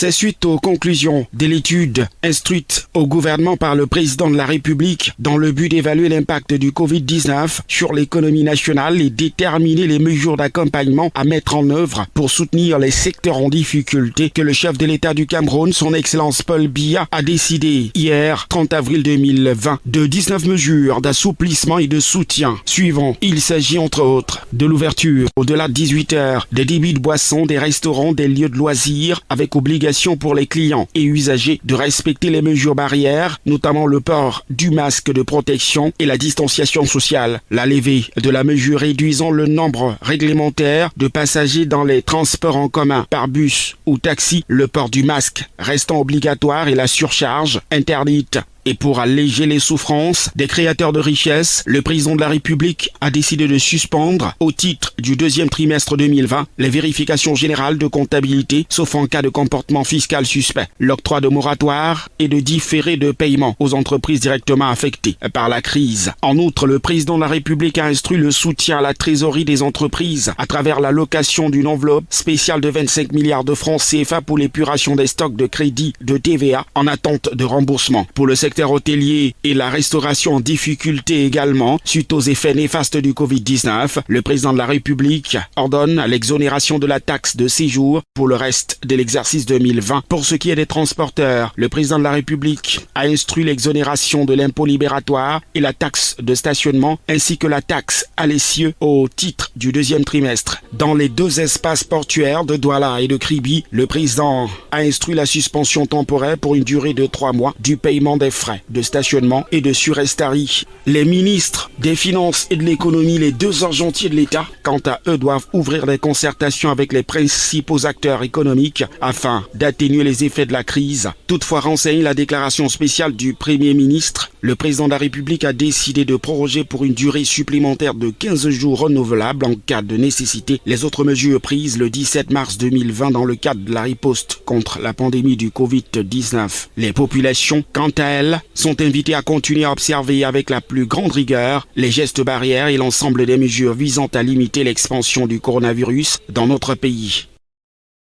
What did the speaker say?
C'est suite aux conclusions de l'étude instruite au gouvernement par le président de la République dans le but d'évaluer l'impact du Covid-19 sur l'économie nationale et déterminer les mesures d'accompagnement à mettre en œuvre pour soutenir les secteurs en difficulté que le chef de l'État du Cameroun, son Excellence Paul Biya, a décidé hier, 30 avril 2020, de 19 mesures d'assouplissement et de soutien suivant. Il s'agit entre autres de l'ouverture au-delà de 18 heures des débits de boissons, des restaurants, des lieux de loisirs avec obligation pour les clients et usagers de respecter les mesures barrières, notamment le port du masque de protection et la distanciation sociale. La levée de la mesure réduisant le nombre réglementaire de passagers dans les transports en commun par bus ou taxi, le port du masque restant obligatoire et la surcharge interdite. Et pour alléger les souffrances des créateurs de richesses, le président de la République a décidé de suspendre, au titre du deuxième trimestre 2020, les vérifications générales de comptabilité, sauf en cas de comportement fiscal suspect, l'octroi de moratoire et de différé de paiement aux entreprises directement affectées par la crise. En outre, le président de la République a instruit le soutien à la trésorerie des entreprises à travers l'allocation d'une enveloppe spéciale de 25 milliards de francs CFA pour l'épuration des stocks de crédit de TVA en attente de remboursement. Pour le secteur hôtelier et la restauration en difficulté également, suite aux effets néfastes du Covid-19, le président de la République ordonne l'exonération de la taxe de séjour pour le reste de l'exercice 2020. Pour ce qui est des transporteurs, le président de la République a instruit l'exonération de l'impôt libératoire et la taxe de stationnement ainsi que la taxe à l'essieu au titre du deuxième trimestre. Dans les deux espaces portuaires de Douala et de Kribi, le président a instruit la suspension temporaire pour une durée de 3 mois du paiement des frais de stationnement et de surestarie. Les ministres des Finances et de l'Économie, les deux argentiers de l'État, quant à eux, doivent ouvrir des concertations avec les principaux acteurs économiques afin d'atténuer les effets de la crise. Toutefois, renseigne la déclaration spéciale du Premier ministre, le président de la République a décidé de proroger pour une durée supplémentaire de 15 jours renouvelables en cas de nécessité les autres mesures prises le 17 mars 2020 dans le cadre de la riposte contre la pandémie du Covid-19. Les populations, quant à elles, sont invitées à continuer à observer avec la plus grande rigueur les gestes barrières et l'ensemble des mesures visant à limiter l'expansion du coronavirus dans notre pays.